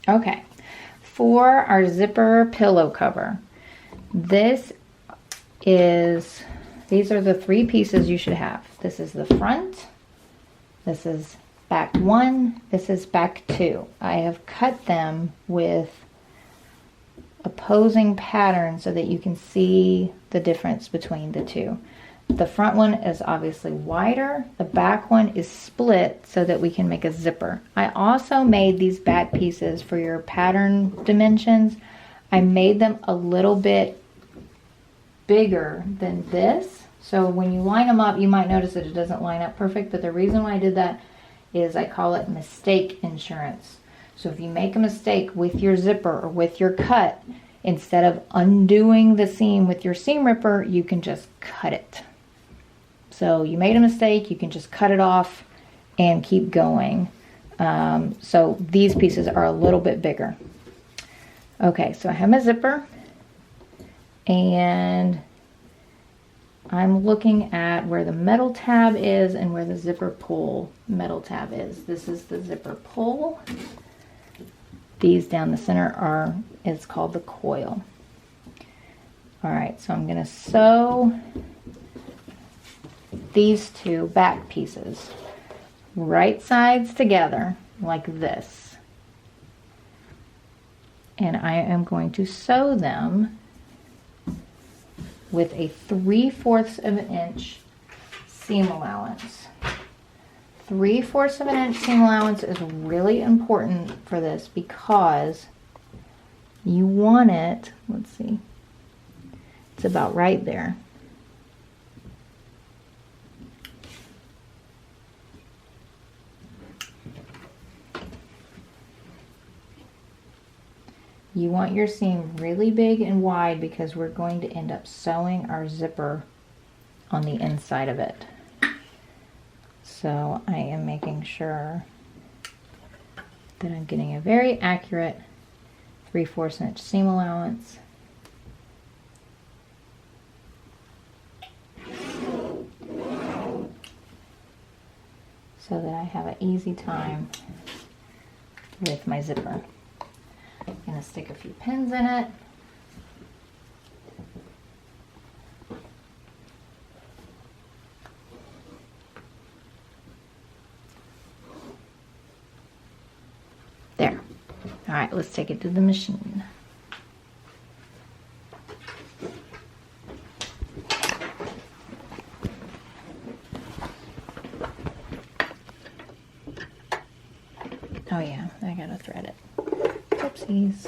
Okay, for our zipper pillow cover, these are the 3 pieces you should have. This is the front, this is back 1, this is back 2. I have cut them with opposing patterns so that you can see the difference between the 2. The front one is obviously wider, the back one is split so that we can make a zipper. I also made these back pieces for your pattern dimensions. I made them a little bit bigger than this, so when you line them up you might notice that it doesn't line up perfect, but the reason why I did that is I call it mistake insurance. So if you make a mistake with your zipper or with your cut, instead of undoing the seam with your seam ripper, you can just cut it. So you made a mistake, you can just cut it off and keep going. So these pieces are a little bit bigger. Okay, so I have my zipper and I'm looking at where the metal tab is and where the zipper pull metal tab is. This is the zipper pull. These down the center is called the coil. All right, so I'm gonna sew these 2 back pieces right sides together like this. And I am going to sew them with a 3/4 of an inch seam allowance. 3/4 of an inch seam allowance is really important for this because you want it, let's see, it's about right there. You want your seam really big and wide because we're going to end up sewing our zipper on the inside of it. So I am making sure that I'm getting a very accurate 3/4 inch seam allowance. So that I have an easy time with my zipper. I'm going to stick a few pins in it. There. All right, let's take it to the machine. Oh yeah, I gotta thread it. Oopsies.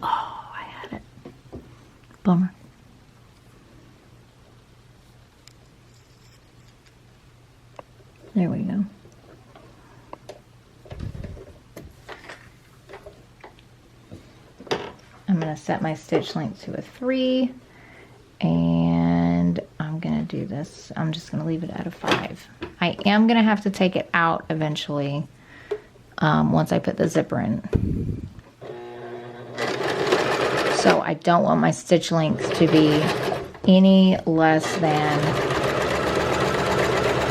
Oh, I had it. Bummer. There we go. I'm going to set my stitch length to a 3 and I'm going to do this. I'm just going to leave it at a 5. I am going to have to take it out eventually once I put the zipper in. So I don't want my stitch length to be any less than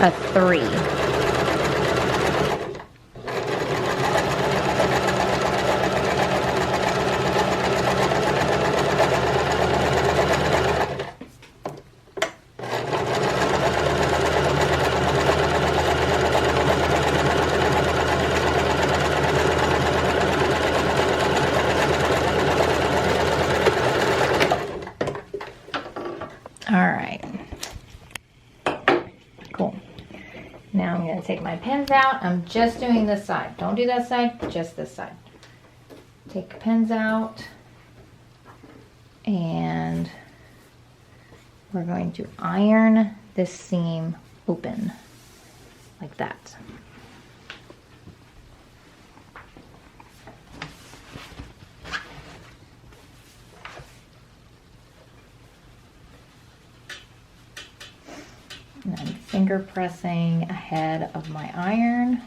a 3. All right, cool. Now I'm going to take my pins out. I'm just doing this side. Don't do that side, just this side. Take the pins out and we're going to iron this seam open like that. And I'm finger pressing ahead of my iron.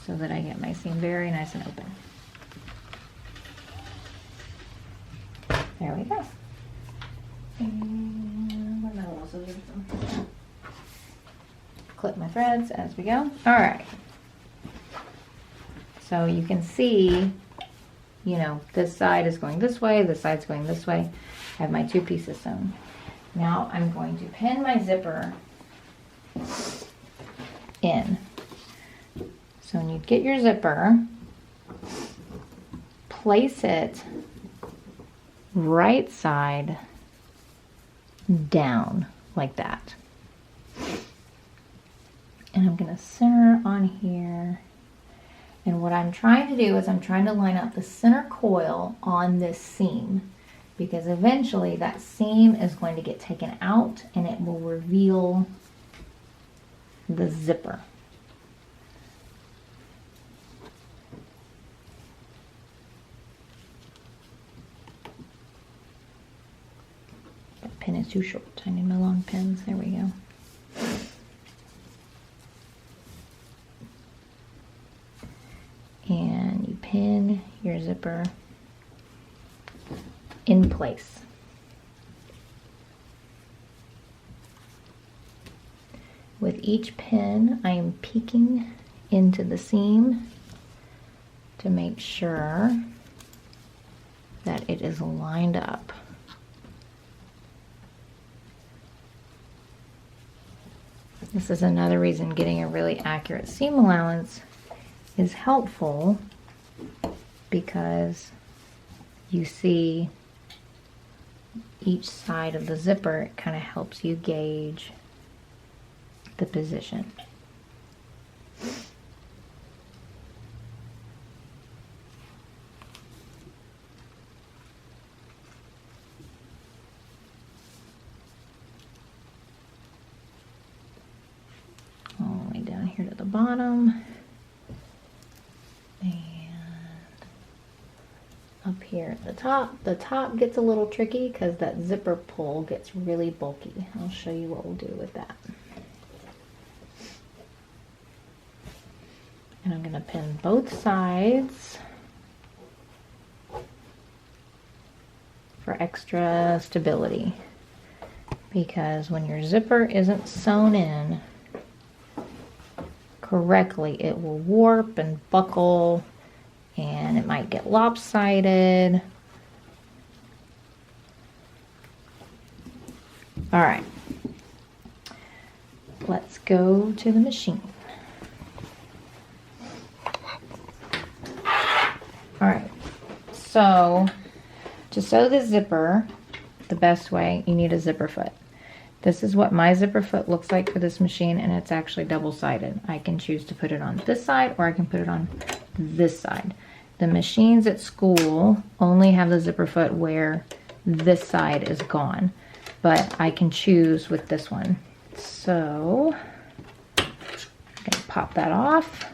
so that I get my seam very nice and open. There we go. And what am I also doing? Clip my threads as we go. All right. So you can see, you know, this side is going this way, this side's going this way. I have my 2 pieces sewn. Now I'm going to pin my zipper in. So when you get your zipper, place it right side down like that. And I'm going to center on here. And what I'm trying to do is I'm trying to line up the center coil on this seam, because eventually that seam is going to get taken out and it will reveal the zipper. That pin is too short. I need my long pins. There we go. And you pin your zipper in place. With each pin, I am peeking into the seam to make sure that it is lined up. This is another reason getting a really accurate seam allowance is helpful, because you see each side of the zipper. It kind of helps you gauge the position. All the way down here to the bottom. Up here at the top gets a little tricky because that zipper pull gets really bulky. I'll show you what we'll do with that. And I'm going to pin both sides for extra stability, because when your zipper isn't sewn in correctly, it will warp and buckle, and it might get lopsided. All right, let's go to the machine. All right, so to sew the zipper the best way, you need a zipper foot. This is what my zipper foot looks like for this machine, and it's actually double-sided. I can choose to put it on this side, or I can put it on this side. The machines at school only have the zipper foot where this side is gone, but I can choose with this one. So I'm gonna pop that off,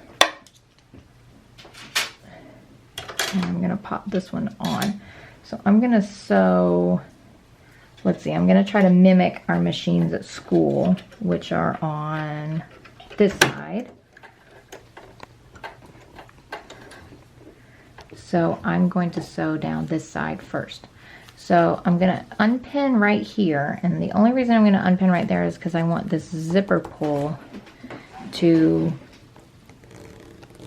and I'm gonna pop this one on. So I'm gonna sew, let's see, I'm gonna try to mimic our machines at school, which are on this side. So I'm going to sew down this side first. So I'm gonna unpin right here, and the only reason I'm gonna unpin right there is because I want this zipper pull to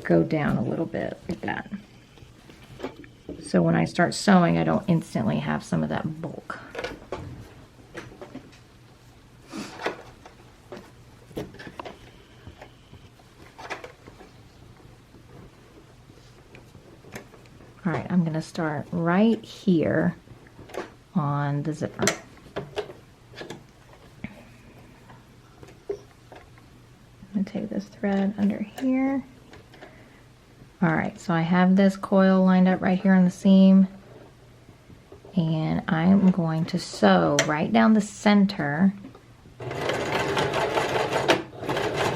go down a little bit like that. So when I start sewing, I don't instantly have some of that bulk. All right, I'm gonna start right here on the zipper. I'm gonna take this thread under here. All right, so I have this coil lined up right here on the seam, and I'm going to sew right down the center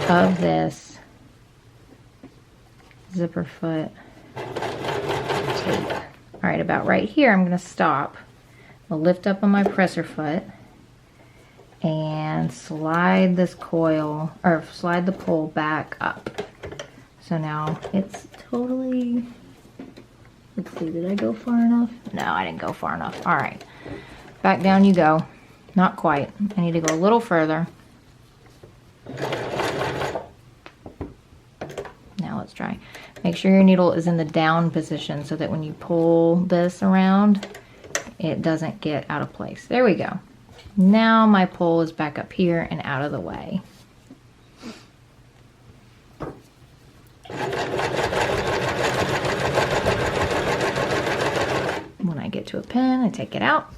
of this zipper foot tape. All right, about right here, I'm gonna stop. I'll lift up on my presser foot and slide this coil, or slide the pole back up. So now it's totally, let's see, did I go far enough? No, I didn't go far enough. All right, back down you go. Not quite. I need to go a little further. Now let's try. Make sure your needle is in the down position so that when you pull this around, it doesn't get out of place. There we go. Now my pull is back up here and out of the way. When I get to a pin, I take it out.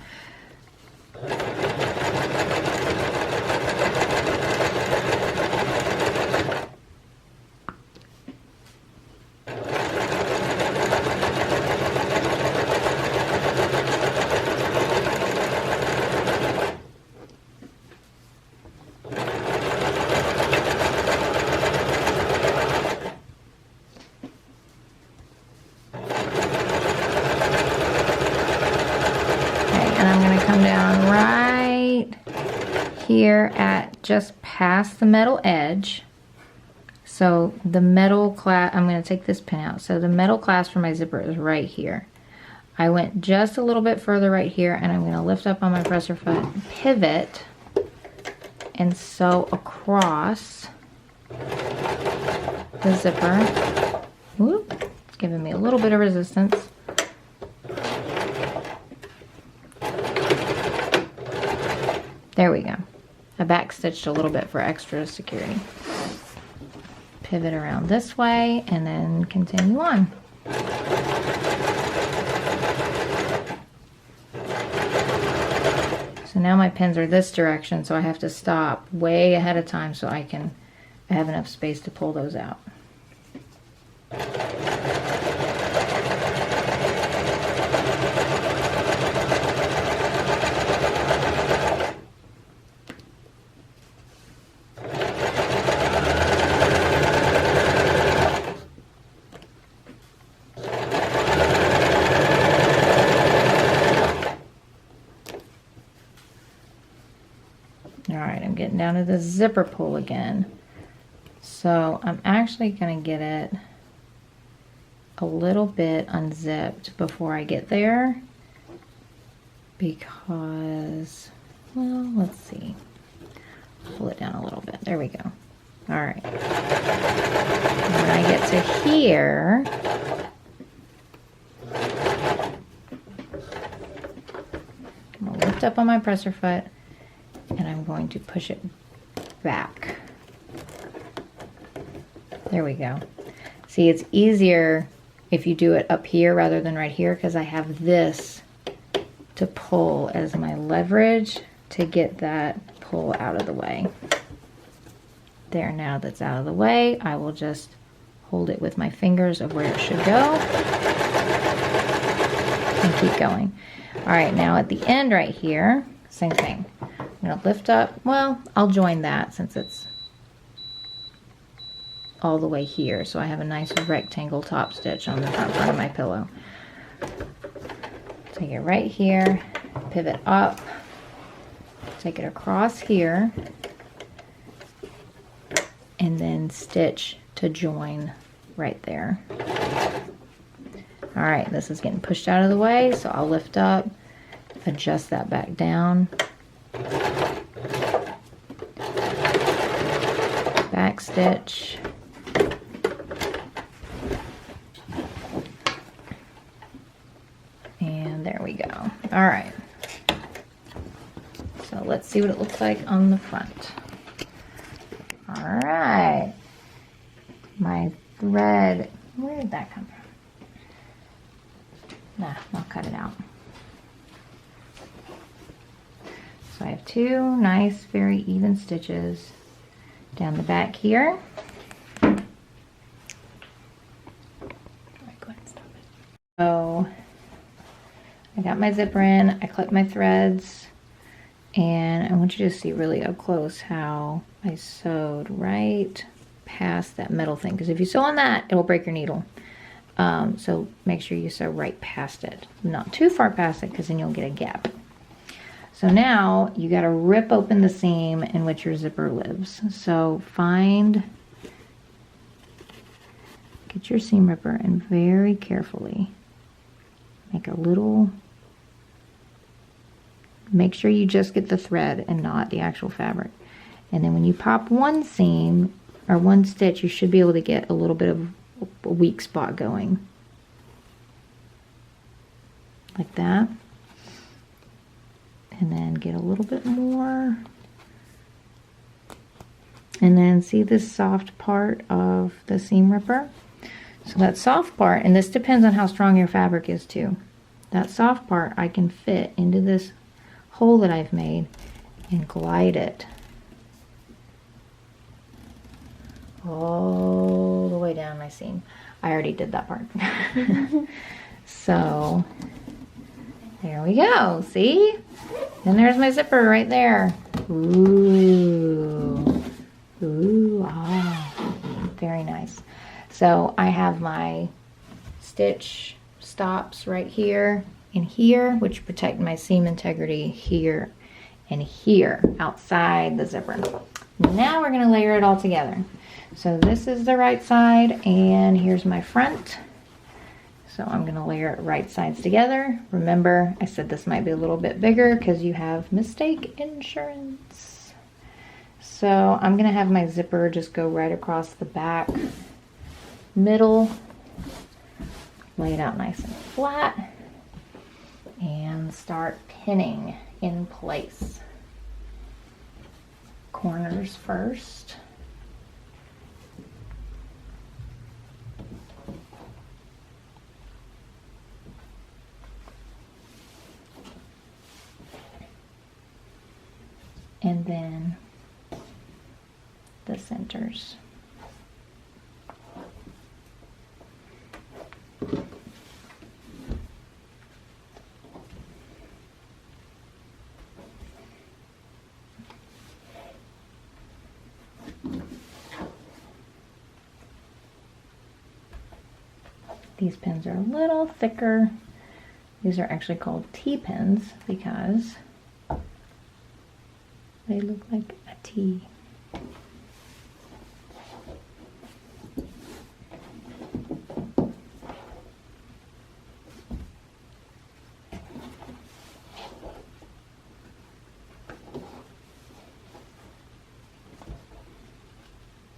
Here at just past the metal edge. So the metal clasp, I'm going to take this pin out. So the metal clasp for my zipper is right here. I went just a little bit further right here, and I'm going to lift up on my presser foot, pivot, and sew across the zipper. Whoop, it's giving me a little bit of resistance. There we go. I back stitched a little bit for extra security. Pivot around this way and then continue on. So now my pins are this direction, so I have to stop way ahead of time so I have enough space to pull those out. Down to the zipper pull again. So I'm actually going to get it a little bit unzipped before I get there because, well, let's see. Pull it down a little bit. There we go. All right. When I get to here, I'm going to lift up on my presser foot, and I'm going to push it back. There we go. See, it's easier if you do it up here rather than right here because I have this to pull as my leverage to get that pull out of the way. There, now that's out of the way, I will just hold it with my fingers of where it should go and keep going. All right, now at the end right here, same thing. I'm going to lift up, well, I'll join that since it's all the way here. So I have a nice rectangle top stitch on the front part of my pillow. Take it right here, pivot up, take it across here, and then stitch to join right there. All right, this is getting pushed out of the way, so I'll lift up, adjust that back down, back stitch, and there we go. All right, so let's see what it looks like on the front. All right, my thread, where did that come from? Nah, I'll cut it out. So I have two nice, very even stitches down the back here. So I got my zipper in, I clipped my threads, and I want you to see really up close how I sewed right past that metal thing, because if you sew on that, it will break your needle. So make sure you sew right past it, not too far past it, because then you'll get a gap. So now you got to rip open the seam in which your zipper lives. So find get your seam ripper and very carefully make a little, make sure you just get the thread and not the actual fabric. And then when you pop one seam or one stitch, you should be able to get a little bit of a weak spot going. Like that. And then get a little bit more. And then see this soft part of the seam ripper? So that soft part, and this depends on how strong your fabric is too. That soft part I can fit into this hole that I've made and glide it all the way down my seam. I already did that part. So there we go, see? And there's my zipper right there. Ooh, ooh, ah, very nice. So I have my stitch stops right here and here, which protect my seam integrity here and here outside the zipper. Now we're gonna layer it all together. So this is the right side and here's my front. So I'm gonna layer it right sides together. Remember, I said this might be a little bit bigger because you have mistake insurance. So I'm gonna have my zipper just go right across the back, middle, lay it out nice and flat, and start pinning in place. Corners first. And then the centers. These pins are a little thicker. These are actually called T-pins because they look like a T.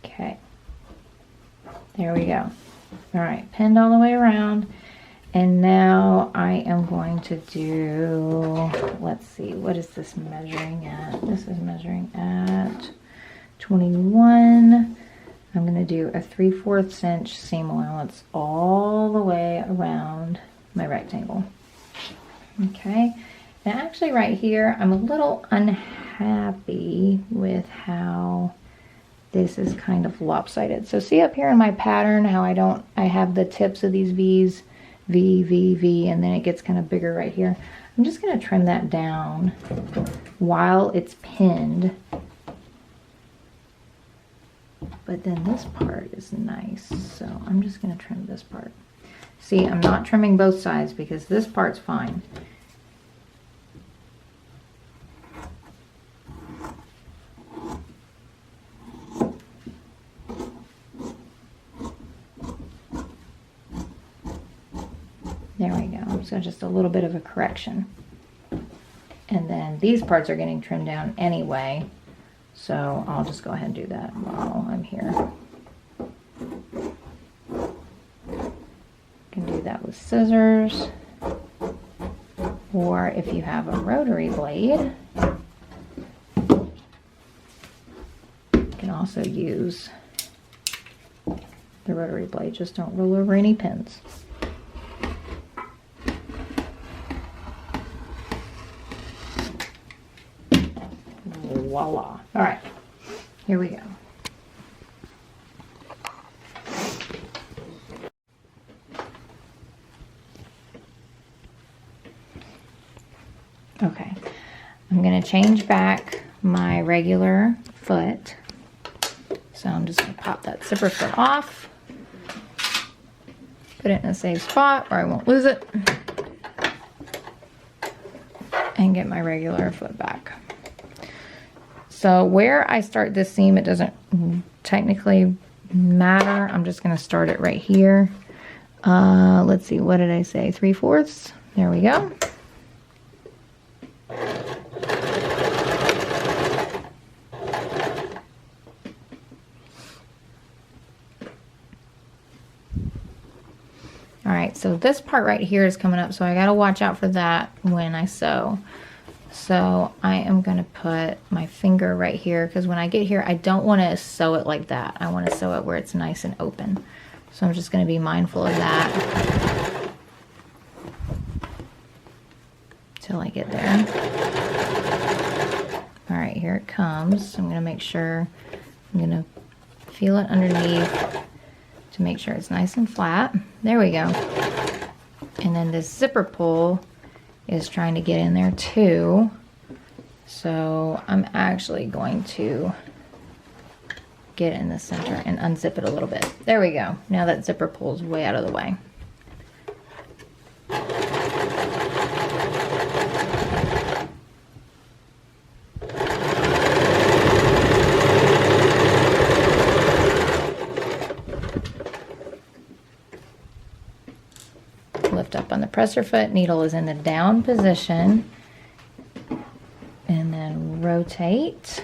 Okay, there we go. All right, pinned all the way around. And now I am going to do, let's see, what is this measuring at? This is measuring at 21. I'm going to do a 3/4 inch seam allowance all the way around my rectangle. Okay, and actually right here, I'm a little unhappy with how this is kind of lopsided. So see up here in my pattern how I have the tips of these V's, V, V, V, and then it gets kind of bigger right here. I'm just going to trim that down while it's pinned. But then this part is nice, so I'm just going to trim this part. See, I'm not trimming both sides because this part's fine. There we go. So just a little bit of a correction. And then these parts are getting trimmed down anyway. So I'll just go ahead and do that while I'm here. You can do that with scissors. Or if you have a rotary blade, you can also use the rotary blade. Just don't roll over any pins. Voila. All right, here we go. Okay, I'm going to change back my regular foot. So I'm just going to pop that zipper foot off, put it in a safe spot where I won't lose it, and get my regular foot back. So where I start this seam, it doesn't technically matter. I'm just gonna start it right here. Let's see, what did I say? 3/4. There we go. All right, so this part right here is coming up, so I gotta watch out for that when I sew. So I am gonna put my finger right here, because when I get here, I don't wanna sew it like that. I wanna sew it where it's nice and open. So I'm just gonna be mindful of that till I get there. All right, here it comes. I'm gonna make sure, I'm gonna feel it underneath to make sure it's nice and flat. There we go. And then this zipper pull is trying to get in there too. So I'm actually going to get it in the center and unzip it a little bit. There we go. Now that zipper pull is way out of the way. Lift up on the presser foot, needle is in the down position, and then rotate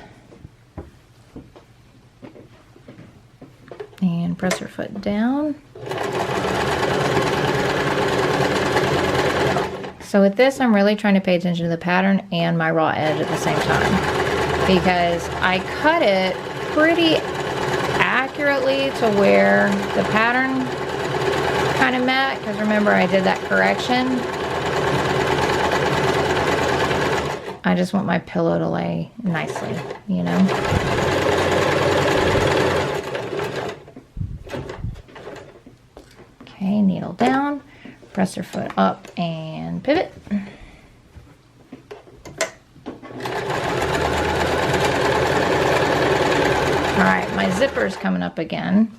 and presser foot down. So with this, I'm really trying to pay attention to the pattern and my raw edge at the same time, because I cut it pretty accurately to where the pattern kind of met, because remember I did that correction. I just want my pillow to lay nicely, you know. Okay, needle down, presser foot up and pivot. All right, my zipper's coming up again.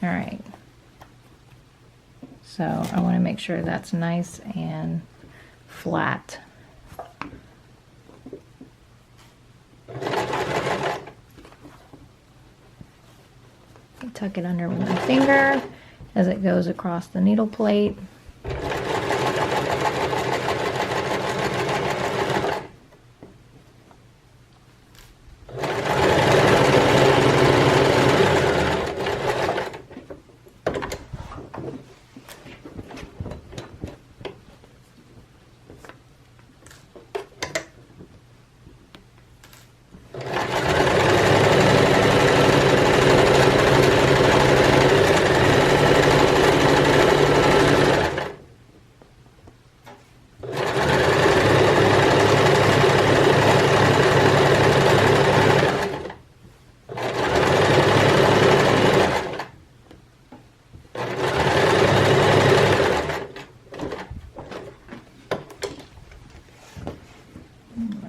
All right. So I want to make sure that's nice and flat. Tuck it under with my finger as it goes across the needle plate.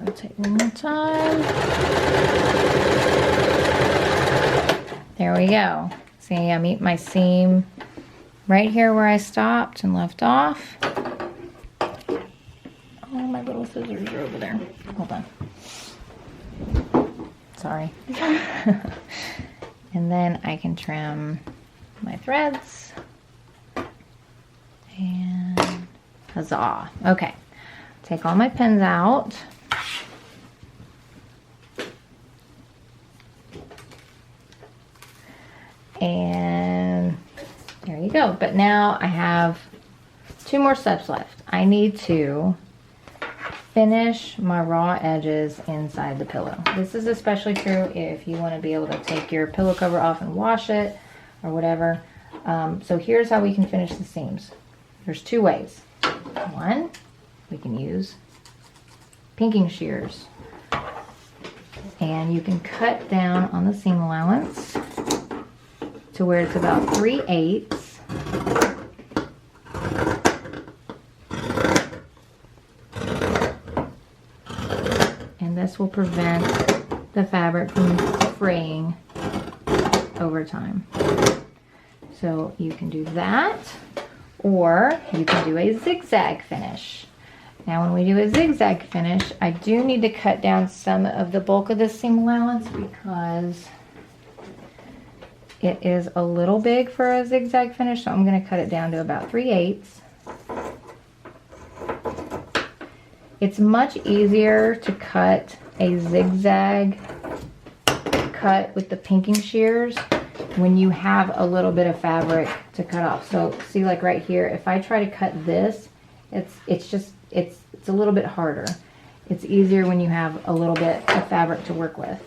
Rotate one more time. There we go. See, I meet my seam right here where I stopped and left off. Oh, my little scissors are over there. Hold on. Sorry. And then I can trim my threads. And huzzah. Okay. Take all my pins out. And there you go. But now I have 2 more steps left. I need to finish my raw edges inside the pillow. This is especially true if you want to be able to take your pillow cover off and wash it or whatever. So here's how we can finish the seams. There's 2 ways. One, we can use pinking shears. And you can cut down on the seam allowance to where it's about 3/8. And this will prevent the fabric from fraying over time. So you can do that, or you can do a zigzag finish. Now when we do a zigzag finish, I do need to cut down some of the bulk of the seam allowance because It is a little big for a zigzag finish, so I'm going to cut it down to about 3/8. It's much easier to cut a zigzag cut with the pinking shears when you have a little bit of fabric to cut off. So see, like right here, if I try to cut this, it's a little bit harder. It's easier when you have a little bit of fabric to work with.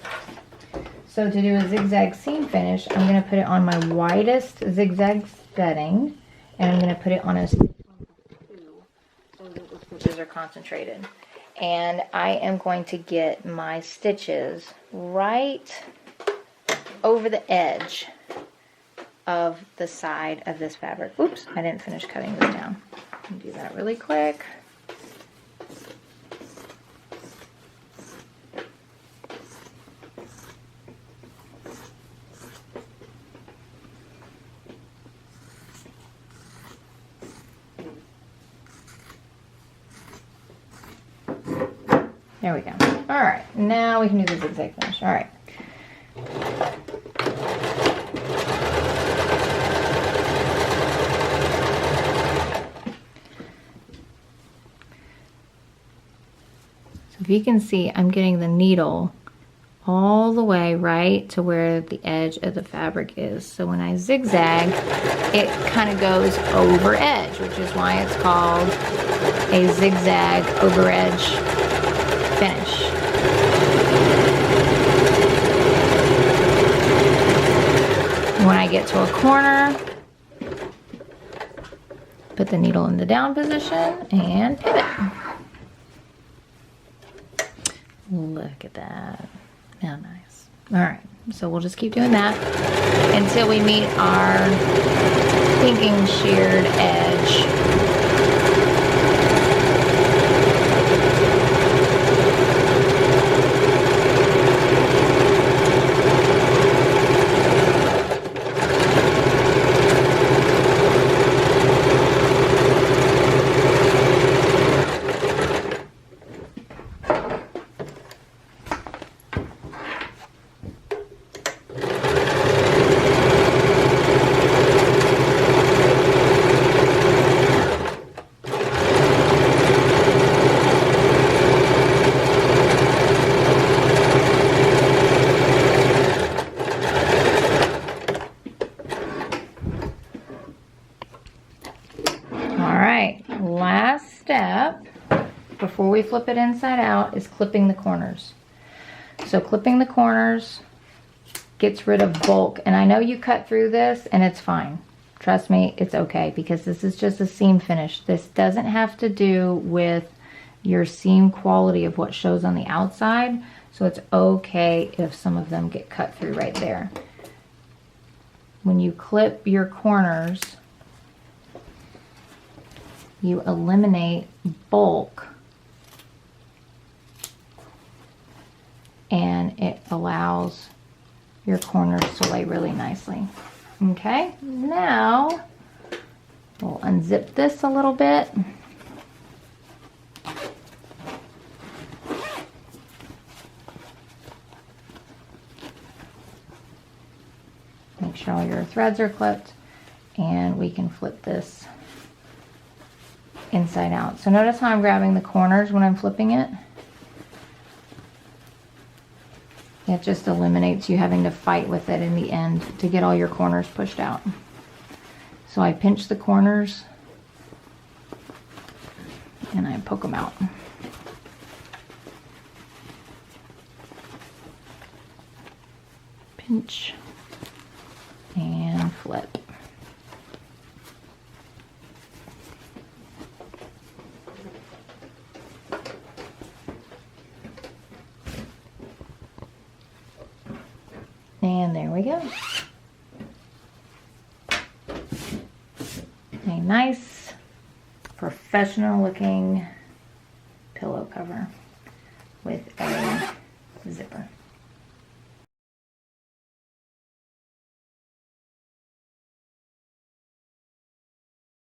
So to do a zigzag seam finish, I'm going to put it on my widest zigzag setting, and I'm going to put it on a 2 so that the stitches are concentrated. And I am going to get my stitches right over the edge of the side of this fabric. Oops, I didn't finish cutting this down. I'll do that really quick. There we go. All right, now we can do the zigzag finish. All right. So if you can see, I'm getting the needle all the way right to where the edge of the fabric is. So when I zigzag, it kind of goes over edge, which is why it's called a zigzag over edge finish. When I get to a corner, put the needle in the down position and pivot. Look at that. How nice. All right, so we'll just keep doing that until we meet our pinking sheared edge. Last step before we flip it inside out is clipping the corners. So clipping the corners gets rid of bulk, and I know you cut through this and it's fine. Trust me, it's okay, because this is just a seam finish. This doesn't have to do with your seam quality of what shows on the outside, so it's okay if some of them get cut through right there. When you clip your corners, you eliminate bulk, and it allows your corners to lay really nicely. Okay, now we'll unzip this a little bit. Make sure all your threads are clipped, and we can flip this inside out. So notice how I'm grabbing the corners when I'm flipping it. It just eliminates you having to fight with it in the end to get all your corners pushed out. So I pinch the corners and I poke them out. Pinch and flip. And there we go. A nice, professional looking pillow cover with a zipper.